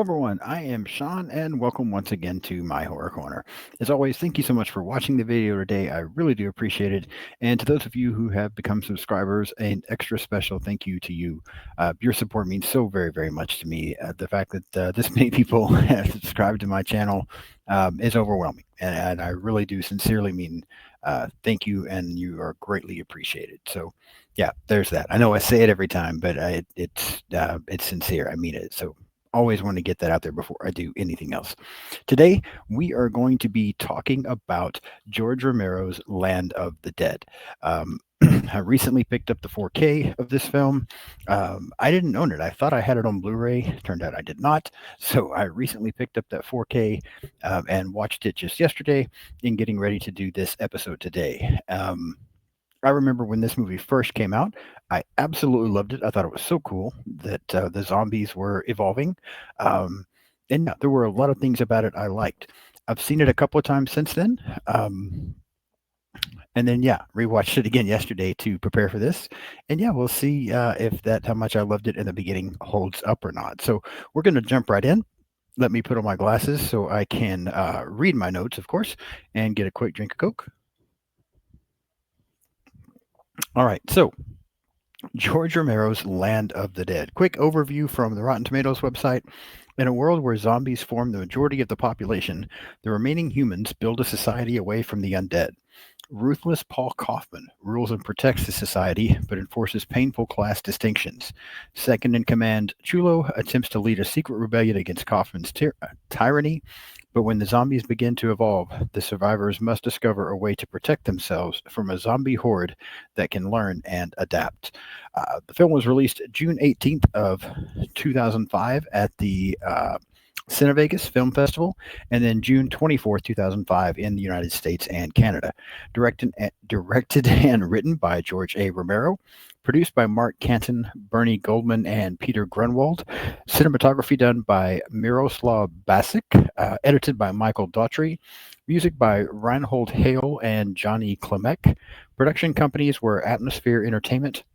everyone, I am Sean, and welcome once again to my Horror Corner. As always, thank you so much for watching the video today. I really do appreciate it. And to those of you who have become subscribers, an extra special thank you to you. Your support means so very, very much to me. The fact that this many people have subscribed to my channel is overwhelming, and I really do sincerely mean thank you, and you are greatly appreciated. So, yeah, there's that. I know I say it every time, but it's sincere. I mean it. So always want to get that out there before I do anything else. Today, we are going to be talking about George Romero's Land of the Dead. I recently picked up the 4K of this film. I didn't own it. I thought I had it on Blu-ray. Turned out I did not. So I recently picked up that 4K and watched it just yesterday in getting ready to do this episode today. I remember when this movie first came out, I absolutely loved it. I thought it was so cool that the zombies were evolving. Um, and yeah, there were a lot of things about it I liked. I've seen it a couple of times since then. And then, yeah, rewatched it again yesterday to prepare for this. And yeah, we'll see if that how much I loved it in the beginning holds up or not. So we're going to jump right in. Let me put on my glasses so I can read my notes, of course, and get a quick drink of Coke. All right, so George Romero's Land of the Dead. Quick overview from the Rotten Tomatoes website. In a world where zombies form the majority of the population, the remaining humans build a society away from the undead. Ruthless Paul Kaufman rules and protects the society, but enforces painful class distinctions. Second in command, Chulo attempts to lead a secret rebellion against Kaufman's tyranny, but when the zombies begin to evolve, the survivors must discover a way to protect themselves from a zombie horde that can learn and adapt. The film was released June 18th of 2005 at the Cinevegas Film Festival, and then June 24th, 2005 in the United States and Canada. Directed and written by George A. Romero. Produced by Mark Canton, Bernie Goldman, and Peter Grunwald. Cinematography done by Miroslav Basic. Edited by Michael Daughtry. Music by Reinhold Hale and Johnny Klimek. Production companies were Atmosphere Entertainment,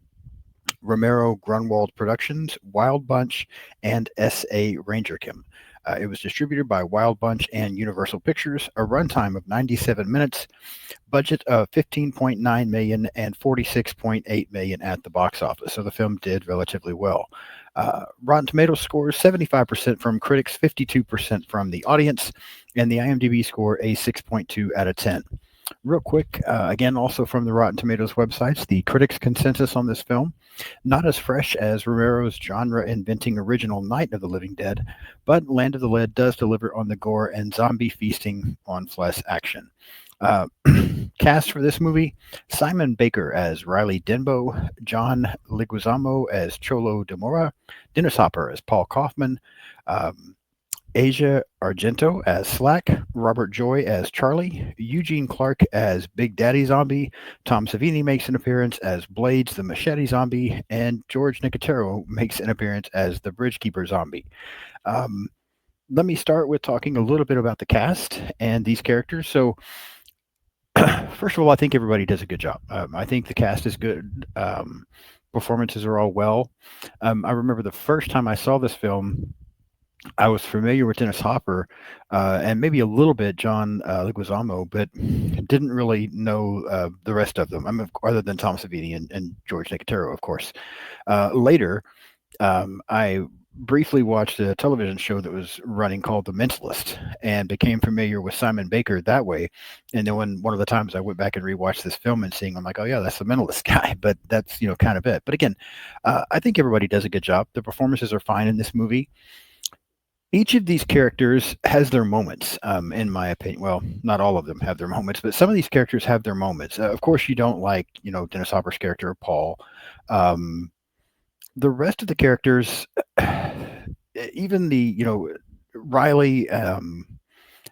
Romero Grunwald Productions, Wild Bunch, and S.A. Rangerkim. It was distributed by Wild Bunch and Universal Pictures, a runtime of 97 minutes, budget of 15.9 million and 46.8 million at the box office. So the film did relatively well. Rotten Tomatoes scores 75% from critics, 52% from the audience, and the IMDb score a 6.2 out of 10. Real quick, again, also from the Rotten Tomatoes websites, the critics' consensus on this film, not as fresh as Romero's genre-inventing original Night of the Living Dead, but Land of the Dead does deliver on the gore and zombie feasting on flesh action. Cast for this movie, Simon Baker as Riley Denbo, John Leguizamo as Cholo de Mora, Dennis Hopper as Paul Kaufman, Asia Argento as Slack, Robert Joy as Charlie, Eugene Clark as Big Daddy Zombie, Tom Savini makes an appearance as Blades the Machete Zombie, and George Nicotero makes an appearance as the Bridgekeeper Zombie. Let me start with talking a little bit about the cast and these characters. So, first of all, I think everybody does a good job. I think the cast is good. Performances are all well. I remember the first time I saw this film, I was familiar with Dennis Hopper and maybe a little bit John Leguizamo, but didn't really know the rest of them. I mean, other than Tom Savini and George Nicotero, of course. Later, I briefly watched a television show that was running called The Mentalist and became familiar with Simon Baker that way. And then when one of the times I went back and rewatched this film and seeing, I'm like, oh yeah, that's the Mentalist guy. But that's kind of it. But again, I think everybody does a good job. The performances are fine in this movie. Each of these characters has their moments, in my opinion. Well, not all of them have their moments, but some of these characters have their moments. Of course, you don't like, Dennis Hopper's character, Paul. The rest of the characters, even Riley,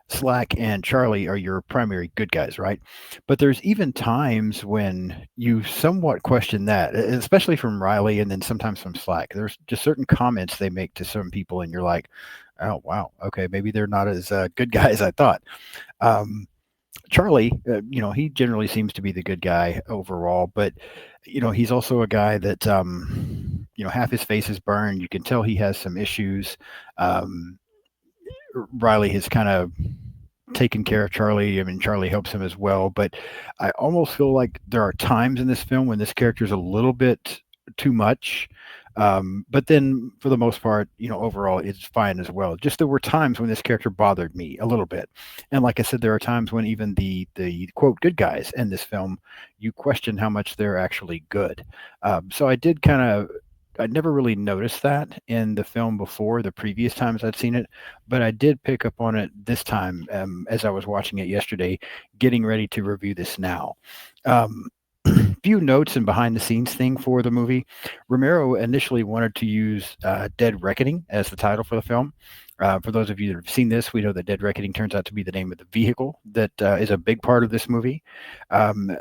Slack, and Charlie are your primary good guys, right? But there's even times when you somewhat question that, especially from Riley and then sometimes from Slack. There's just certain comments they make to some people, and you're like, oh, wow, okay, maybe they're not as good guy as I thought. Charlie, he generally seems to be the good guy overall, but he's also a guy that half his face is burned. You can tell he has some issues. Riley has kind of taken care of Charlie. I mean, Charlie helps him as well, but I almost feel like there are times in this film when this character is a little bit too much. But then, for the most part, overall, it's fine as well. Just there were times when this character bothered me a little bit, and like I said, there are times when even the quote good guys in this film, you question how much they're actually good. So I did kind of. I never really noticed that in the film before, the previous times I'd seen it, but I did pick up on it this time, as I was watching it yesterday, getting ready to review this now. Um, few notes and behind the scenes thing for the movie. Romero initially wanted to use Dead Reckoning as the title for the film. For those of you that have seen this, we know that Dead Reckoning turns out to be the name of the vehicle that is a big part of this movie. Um,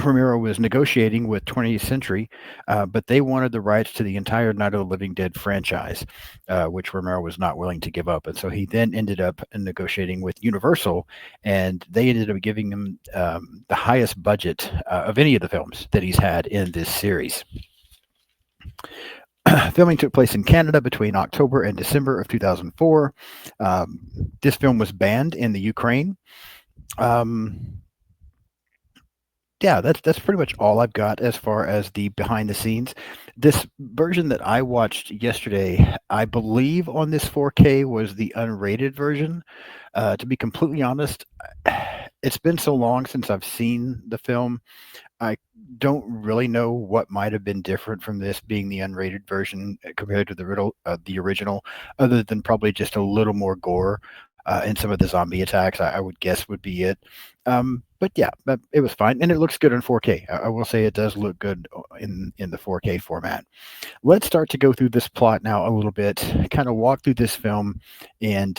Romero was negotiating with 20th Century, but they wanted the rights to the entire Night of the Living Dead franchise, which Romero was not willing to give up. And so he then ended up negotiating with Universal, and they ended up giving him the highest budget of any of the films that he's had in this series. Filming took place in Canada between October and December of 2004. This film was banned in the Ukraine. Um, yeah, that's pretty much all I've got as far as the behind the scenes. This version that I watched yesterday, I believe on this 4K was the unrated version. To be completely honest, it's been so long since I've seen the film. I don't really know what might have been different from this being the unrated version compared to the original, other than probably just a little more gore and some of the zombie attacks. I would guess would be it. But yeah, but it was fine, and it looks good in 4K. I will say it does look good in the 4K format. Let's start to go through this plot now a little bit, kind of walk through this film, and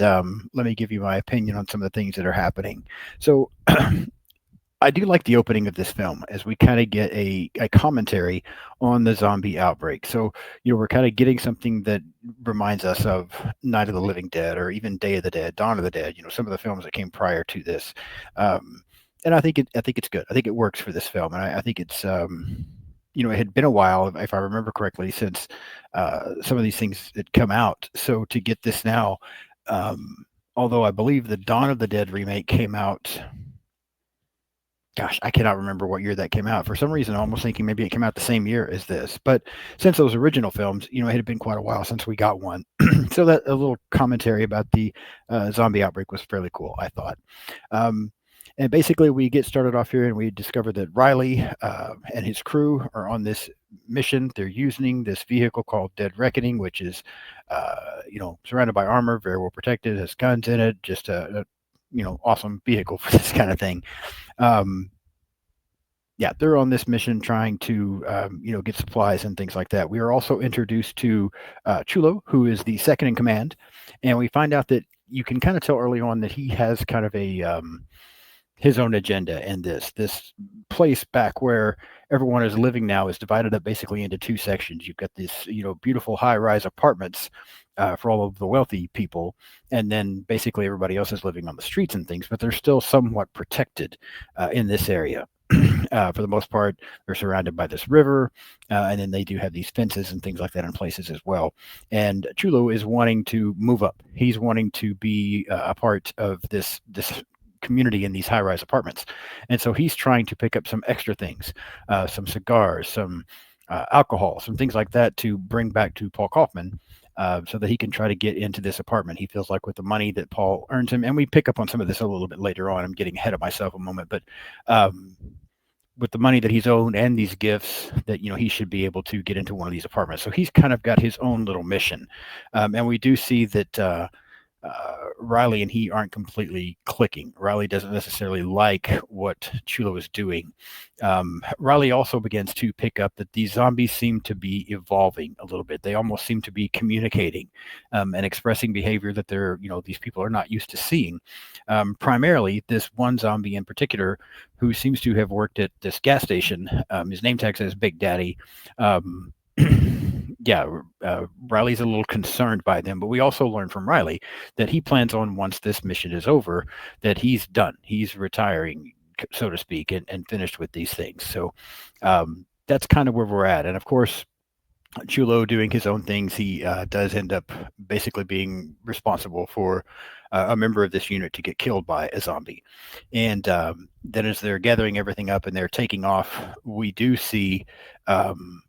let me give you my opinion on some of the things that are happening. So I do like the opening of this film as we kind of get a commentary on the zombie outbreak. So, we're kind of getting something that reminds us of Night of the Living Dead or even Day of the Dead, Dawn of the Dead, some of the films that came prior to this. And I think it's good. I think it works for this film. And I think it's, it had been a while, if I remember correctly, since some of these things had come out. So to get this now, although I believe the Dawn of the Dead remake came out, gosh, I cannot remember what year that came out. For some reason, I'm almost thinking maybe it came out the same year as this. But since those original films, it had been quite a while since we got one. So that a little commentary about the zombie outbreak was fairly cool, I thought. Um, and basically, we get started off here and we discover that Riley and his crew are on this mission. They're using this vehicle called Dead Reckoning, which is, surrounded by armor, very well protected, has guns in it, just a awesome vehicle for this kind of thing. Um, yeah, they're on this mission trying to, get supplies and things like that. We are also introduced to Chulo, who is the second in command, and we find out that you can kind of tell early on that he has kind of a his own agenda in this place back where everyone is living now is divided up basically into two sections. You've got this beautiful high-rise apartments for all of the wealthy people, and then basically everybody else is living on the streets and things, but they're still somewhat protected in this area. For the most part, they're surrounded by this river, and then they do have these fences and things like that in places as well. And Chulo is wanting to move up. He's wanting to be a part of this community in these high-rise apartments, and so he's trying to pick up some extra things, some cigars, some alcohol, some things like that to bring back to Paul Kaufman. So that he can try to get into this apartment. He feels like with the money that Paul earns him, and we pick up on some of this a little bit later on. I'm getting ahead of myself a moment, but with the money that he's owed and these gifts, that he should be able to get into one of these apartments. So he's kind of got his own little mission, and we do see that Riley and he aren't completely clicking. Riley doesn't necessarily like what Chulo is doing. Riley also begins to pick up that these zombies seem to be evolving a little bit. They almost seem to be communicating and expressing behavior that these people are not used to seeing. Primarily, this one zombie in particular, who seems to have worked at this gas station. His name tag says Big Daddy. Yeah, Riley's a little concerned by them, but we also learn from Riley that he plans on, once this mission is over, that he's done. He's retiring, so to speak, and finished with these things. So that's kind of where we're at. And of course, Chulo doing his own things, he does end up basically being responsible for a member of this unit to get killed by a zombie. And then, as they're gathering everything up and they're taking off, we do see um,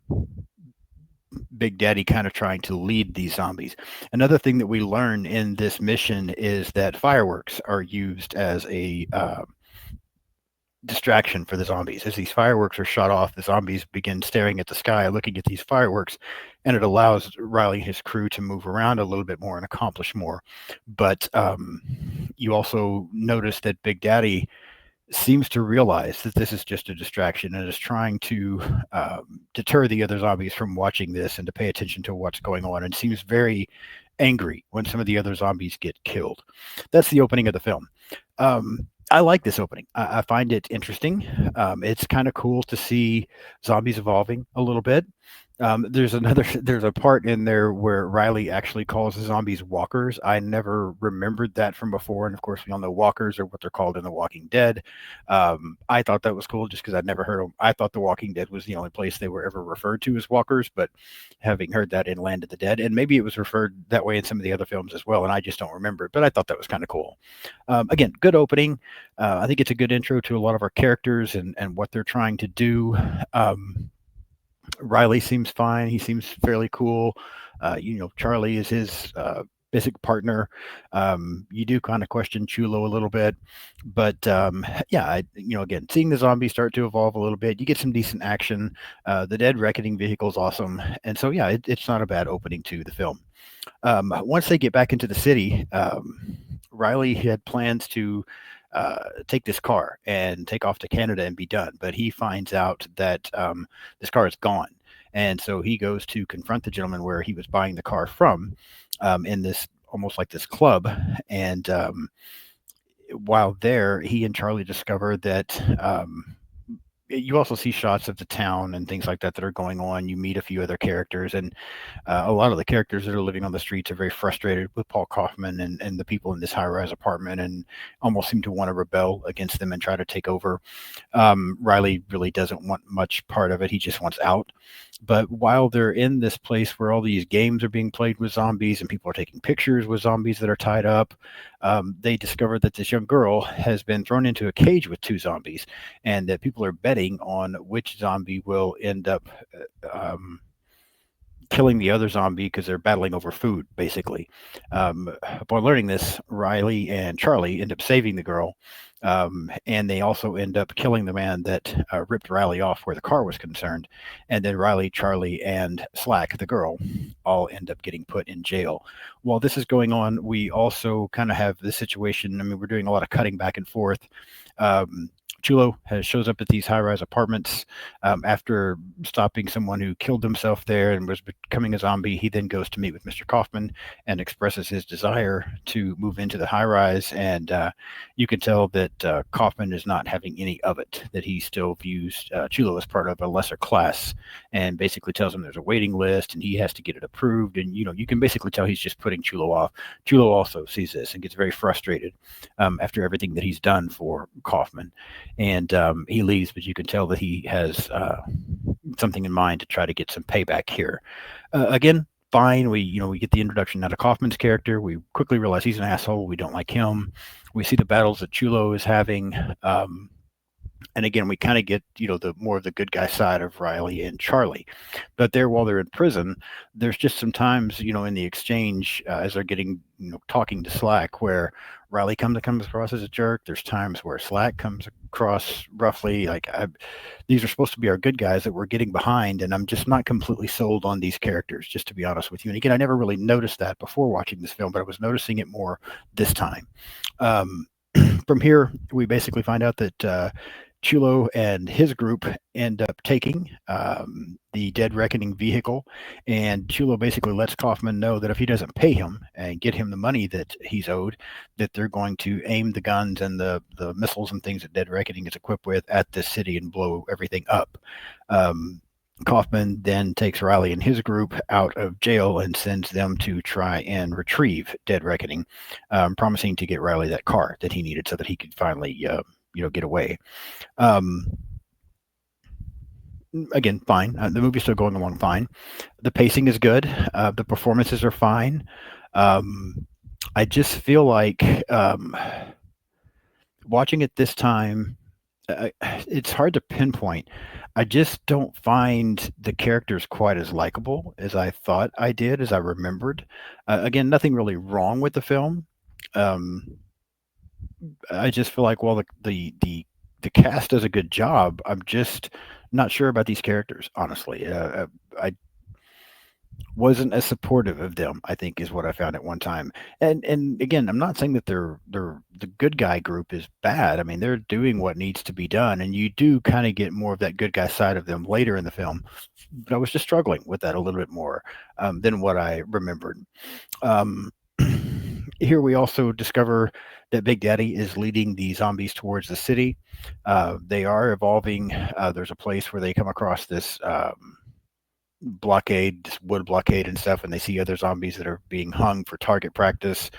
Big Daddy kind of trying to lead these zombies. Another thing that we learn in this mission is that fireworks are used as a distraction for the zombies. As these fireworks are shot off, the zombies begin staring at the sky, looking at these fireworks, and it allows Riley and his crew to move around a little bit more and accomplish more. But you also notice that Big Daddy seems to realize that this is just a distraction and is trying to deter the other zombies from watching this and to pay attention to what's going on, and seems very angry when some of the other zombies get killed. That's the opening of the film. I like this opening. I find it interesting. It's kind of cool to see zombies evolving a little bit. There's a part in there where Riley actually calls the zombies walkers. I never remembered that from before, and of course we all know walkers are what they're called in The Walking Dead. I thought that was cool just because I'd never heard them. I thought The Walking Dead was the only place they were ever referred to as walkers, but having heard that in Land of the Dead, and maybe it was referred that way in some of the other films as well, and I just don't remember it. But I thought that was kind of cool. Again, good opening. I think it's a good intro to a lot of our characters and what they're trying to do. Riley seems fine. He seems fairly cool. Charlie is his basic partner. You do kind of question Chulo a little bit, but yeah, again, seeing the zombies start to evolve a little bit, you get some decent action. The Dead Reckoning vehicle is awesome, and so yeah, it's not a bad opening to the film. Once they get back into the city, Riley had plans to take this car and take off to Canada and be done. But he finds out that this car is gone. And so he goes to confront the gentleman where he was buying the car from in this almost like this club. And while there, he and Charlie discover that you also see shots of the town and things like that are going on. You meet a few other characters, and a lot of the characters that are living on the streets are very frustrated with Paul Kaufman and the people in this high-rise apartment, and almost seem to want to rebel against them and try to take over. Riley really doesn't want much part of it. He just wants out. But while they're in this place where all these games are being played with zombies and people are taking pictures with zombies that are tied up, they discover that this young girl has been thrown into a cage with two zombies, and that people are betting on which zombie will end up killing the other zombie because they're battling over food, basically. Upon learning this, Riley and Charlie end up saving the girl, and they also end up killing the man that ripped Riley off where the car was concerned. And then Riley, Charlie, and Slack, the girl, all end up getting put in jail. While this is going on, we also kind of have this situation. I mean, we're doing a lot of cutting back and forth. Chulo shows up at these high-rise apartments after stopping someone who killed himself there and was becoming a zombie. He then goes to meet with Mr. Kaufman and expresses his desire to move into the high-rise. And you can tell that Kaufman is not having any of it, that he still views Chulo as part of a lesser class, and basically tells him there's a waiting list and he has to get it approved. And, you can basically tell he's just putting Chulo off. Chulo also sees this and gets very frustrated after everything that he's done for Kaufman. And he leaves, but you can tell that he has something in mind to try to get some payback here. Again, fine. We get the introduction now to Kaufman's character. We quickly realize he's an asshole. We don't like him. We see the battles that Chulo is having. And again, we kind of get, the more of the good guy side of Riley and Charlie. But there, while they're in prison, there's just some times, in the exchange as they're getting, talking to Slack, where Riley comes across as a jerk. There's times where Slack comes across roughly like, these are supposed to be our good guys that we're getting behind, and I'm just not completely sold on these characters, just to be honest with you. And again, I never really noticed that before watching this film, but I was noticing it more this time. From here, we basically find out that Chulo and his group end up taking the Dead Reckoning vehicle, and Chulo basically lets Kaufman know that if he doesn't pay him and get him the money that he's owed, that they're going to aim the guns and the missiles and things that Dead Reckoning is equipped with at this city and blow everything up. Kaufman then takes Riley and his group out of jail and sends them to try and retrieve Dead Reckoning, promising to get Riley that car that he needed so that he could finally, get away. Um, Again, fine. The movie's still going along fine. The pacing is good. The performances are fine. Um, I just feel like watching it this time, it's hard to pinpoint. I just don't find the characters quite as likable as I thought I did, as I remembered. Again, nothing really wrong with the film. Um, I just feel like while the cast does a good job, I'm just not sure about these characters, honestly. I wasn't as supportive of them, I think, is what I found at one time. And again, I'm not saying that they're the good guy group is bad. I mean, they're doing what needs to be done, and you do kind of get more of that good guy side of them later in the film. But I was just struggling with that a little bit more than what I remembered. Um, Here we also discover that Big Daddy is leading the zombies towards the city. They are evolving. There's a place where they come across this blockade, this wood blockade and stuff, and they see other zombies that are being hung for target practice.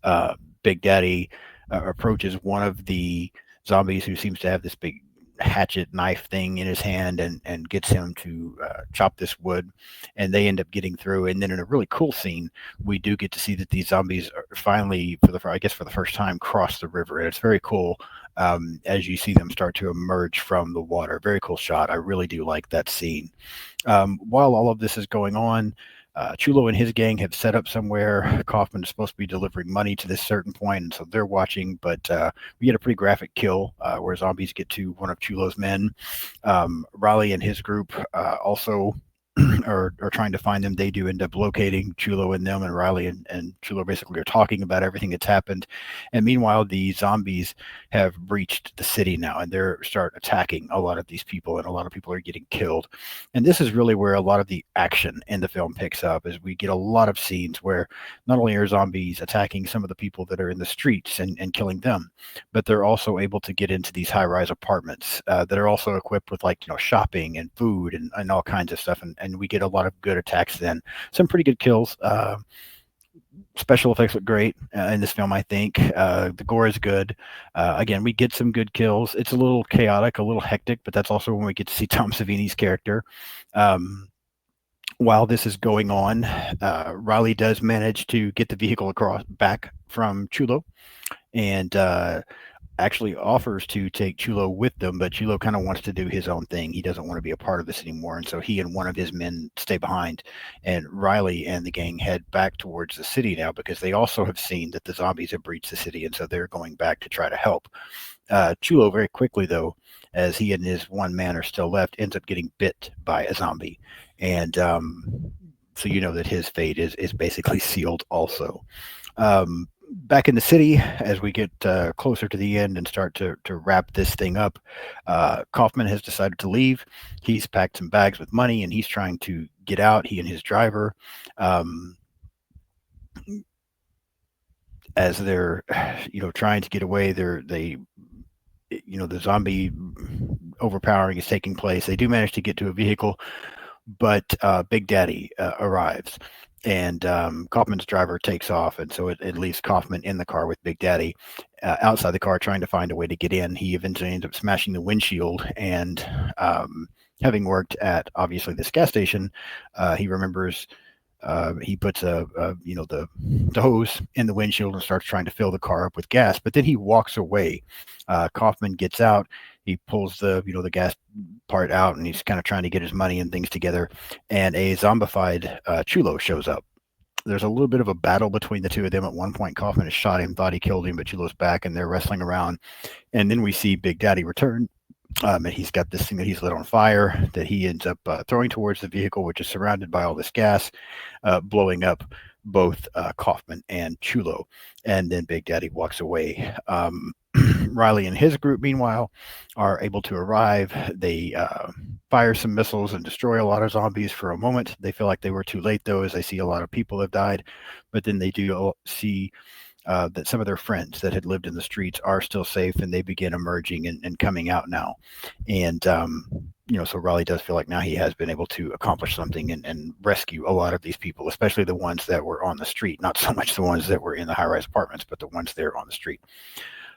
Uh, Big Daddy approaches one of the zombies who seems to have this big hatchet knife thing in his hand and gets him to chop this wood, and they end up getting through. And then in a really cool scene, we do get to see that these zombies are finally, I guess for the first time, cross the river, and it's very cool. As you see them start to emerge from the water, very cool shot. I really do like that scene. While all of this is going on, Chulo and his gang have set up somewhere. Kaufman is supposed to be delivering money to this certain point, and so they're watching. But we get a pretty graphic kill where zombies get to one of Chulo's men. Riley and his group also are trying to find them. They do end up locating Chulo and them, and Riley and Chulo basically are talking about everything that's happened. And meanwhile, the zombies have breached the city now, and they're start attacking a lot of these people, and a lot of people are getting killed. And this is really where a lot of the action in the film picks up, as we get a lot of scenes where not only are zombies attacking some of the people that are in the streets and killing them, but they're also able to get into these high-rise apartments that are also equipped with, like, shopping and food and all kinds of stuff, and we get a lot of good attacks then. Some pretty good kills. Special effects look great in this film, I think. The gore is good. Again, we get some good kills. It's a little chaotic, a little hectic, but that's also when we get to see Tom Savini's character. Um, while this is going on, Riley does manage to get the vehicle across back from Chulo, and actually offers to take Chulo with them, but Chulo kind of wants to do his own thing. He doesn't want to be a part of this anymore. And so he and one of his men stay behind. And Riley and the gang head back towards the city now because they also have seen that the zombies have breached the city. And so they're going back to try to help. Chulo, very quickly, though, as he and his one man are still left, ends up getting bit by a zombie. And so you know that his fate is basically sealed also. Back in the city, as we get closer to the end and start to wrap this thing up, Kaufman has decided to leave. He's packed some bags with money and he's trying to get out. He and his driver, um, as they're trying to get away, the zombie overpowering is taking place. They do manage to get to a vehicle, but Big Daddy arrives, and Kaufman's driver takes off, and so it leaves Kaufman in the car with Big Daddy outside the car trying to find a way to get in. He eventually ends up smashing the windshield, and having worked at obviously this gas station, he remembers he puts the hose in the windshield and starts trying to fill the car up with gas. But then he walks away. Kaufman gets out. He pulls the gas part out, and he's kind of trying to get his money and things together. And a zombified Chulo shows up. There's a little bit of a battle between the two of them. At one point, Kaufman has shot him, thought he killed him, but Chulo's back, and they're wrestling around. And then we see Big Daddy return. And he's got this thing that he's lit on fire that he ends up throwing towards the vehicle, which is surrounded by all this gas, blowing up both Kaufman and Chulo. And then Big Daddy walks away. Riley and his group, meanwhile, are able to arrive. They fire some missiles and destroy a lot of zombies for a moment. They feel like they were too late, though, as they see a lot of people have died. But then they do see that some of their friends that had lived in the streets are still safe, and they begin emerging and coming out now. And so Raleigh does feel like now he has been able to accomplish something and rescue a lot of these people, especially the ones that were on the street. Not so much the ones that were in the high-rise apartments, but the ones there on the street.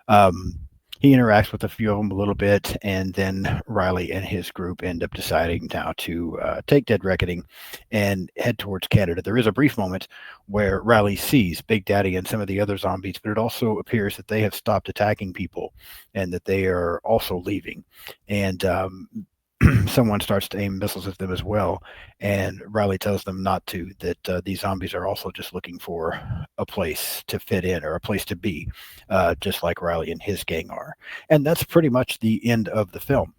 Um, he interacts with a few of them a little bit, and then Riley and his group end up deciding now to take Dead Reckoning and head towards Canada. There is a brief moment where Riley sees Big Daddy and some of the other zombies, but it also appears that they have stopped attacking people and that they are also leaving. And someone starts to aim missiles at them as well, and Riley tells them not to. That these zombies are also just looking for a place to fit in or a place to be, just like Riley and his gang are. And that's pretty much the end of the film.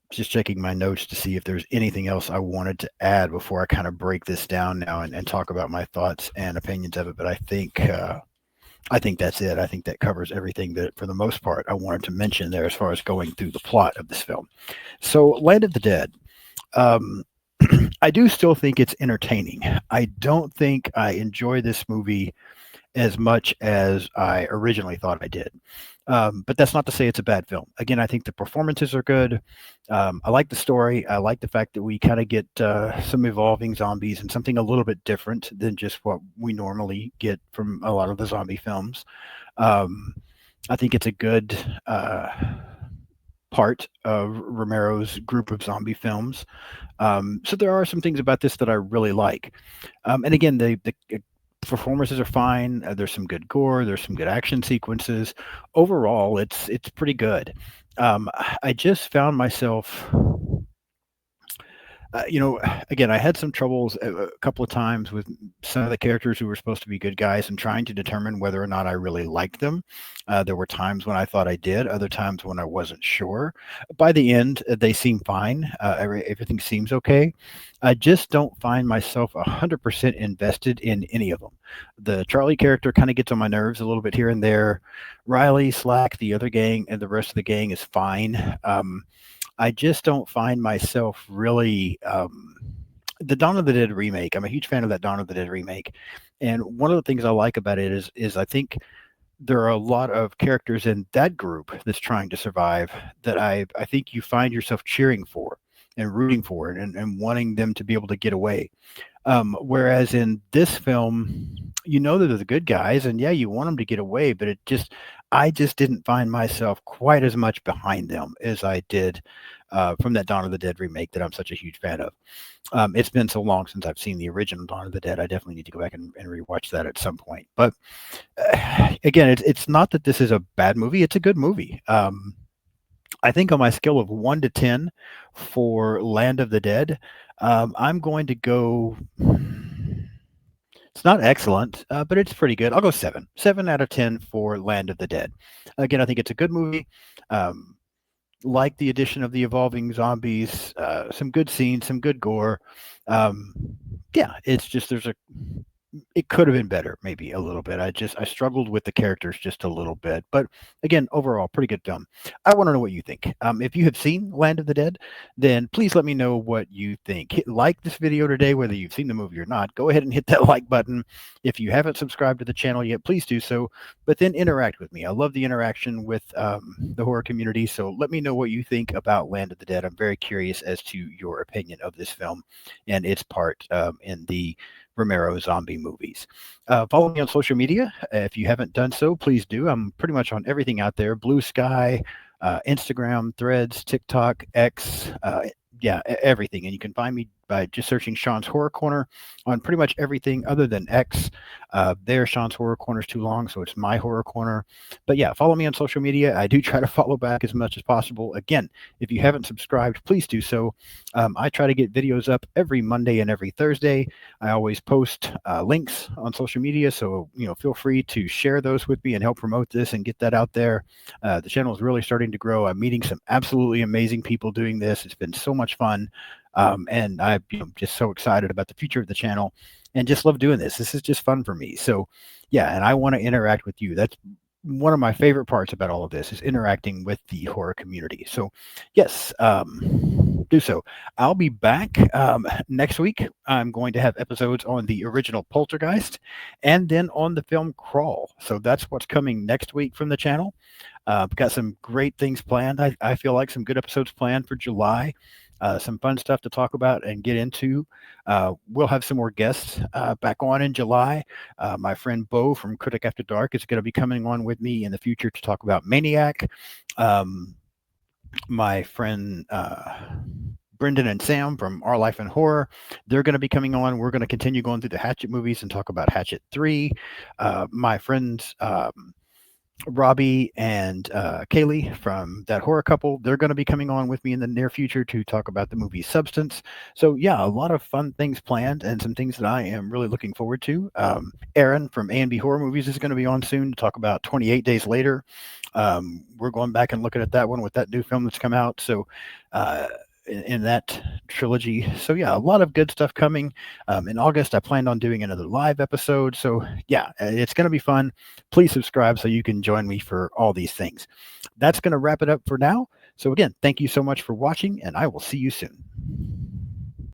Just checking my notes to see if there's anything else I wanted to add before I kind of break this down now and talk about my thoughts and opinions of it. But I think that's it. I think that covers everything that, for the most part, I wanted to mention there as far as going through the plot of this film. So, Land of the Dead. Um, I do still think it's entertaining. I don't think I enjoy this movie as much as I originally thought I did. But that's not to say it's a bad film. Again, I think the performances are good. I like the story. I like the fact that we kind of get some evolving zombies and something a little bit different than just what we normally get from a lot of the zombie films. Um, I think it's a good part of Romero's group of zombie films. So there are some things about this that I really like. And again, the performances are fine. There's some good gore. There's some good action sequences. Overall, it's pretty good. I just found myself, again, I had some troubles a couple of times with some of the characters who were supposed to be good guys and trying to determine whether or not I really liked them. There were times when I thought I did, other times when I wasn't sure. By the end, they seem fine. Everything seems okay. I just don't find myself 100% invested in any of them. The Charlie character kind of gets on my nerves a little bit here and there. Riley, Slack, the other gang, and the rest of the gang is fine. I just don't find myself really. The Dawn of the Dead remake. I'm a huge fan of that Dawn of the Dead remake, and one of the things I like about it is I think there are a lot of characters in that group that's trying to survive that I think you find yourself cheering for and rooting for it and wanting them to be able to get away. Whereas in this film, you know that they're the good guys, and yeah, you want them to get away, but I just didn't find myself quite as much behind them as I did from that Dawn of the Dead remake that I'm such a huge fan of. It's been so long since I've seen the original Dawn of the Dead. I definitely need to go back and rewatch that at some point. But again, it's not that this is a bad movie; it's a good movie. I think on my scale of 1 to 10 for Land of the Dead, I'm going to go. It's not excellent, but it's pretty good. I'll go 7. 7 out of 10 for Land of the Dead. Again, I think it's a good movie. Like the addition of the evolving zombies, some good scenes, some good gore. Um, yeah, it's just it could have been better, maybe a little bit. I struggled with the characters just a little bit, but again, overall, pretty good film. I want to know what you think. If you have seen Land of the Dead, then please let me know what you think. Like this video today, whether you've seen the movie or not. Go ahead and hit that like button. If you haven't subscribed to the channel yet, please do so. But then interact with me. I love the interaction with the horror community. So let me know what you think about Land of the Dead. I'm very curious as to your opinion of this film and its part in the Romero zombie movies. Follow me on social media. If you haven't done so, please do. I'm pretty much on everything out there: Blue Sky, Instagram, Threads, TikTok, X, yeah, everything. And you can find me by just searching Sean's Horror Corner on pretty much everything other than X. There, Sean's Horror Corner is too long, so it's My Horror Corner. But yeah, follow me on social media. I do try to follow back as much as possible. Again, if you haven't subscribed, please do so. I try to get videos up every Monday and every Thursday. I always post links on social media, so feel free to share those with me and help promote this and get that out there. The channel is really starting to grow. I'm meeting some absolutely amazing people doing this. It's been so much fun. And I'm just so excited about the future of the channel and just love doing this. This is just fun for me. So yeah, and I want to interact with you. That's one of my favorite parts about all of this is interacting with the horror community. So yes, do so. I'll be back next week. I'm going to have episodes on the original Poltergeist and then on the film Crawl. So that's what's coming next week from the channel. Got some great things planned. I feel like some good episodes planned for July. some fun stuff to talk about and get into. We'll have some more guests back on in July. My friend Bo from Critic After Dark is going to be coming on with me in the future to talk about Maniac. Um, my friend Brendan and Sam from Our Life in Horror, they're going to be coming on. We're going to continue going through the Hatchet movies and talk about Hatchet 3. My friends Robbie and Kaylee from That Horror Couple, they're going to be coming on with me in the near future to talk about the movie Substance. So, yeah, a lot of fun things planned and some things that I am really looking forward to. Aaron from A&B Horror Movies is going to be on soon to talk about 28 Days Later. We're going back and looking at that one with that new film that's come out. So, in that trilogy. So yeah, a lot of good stuff coming. In August, I planned on doing another live episode. So yeah, it's going to be fun. Please subscribe so you can join me for all these things. That's going to wrap it up for now. So again, thank you so much for watching, and I will see you soon.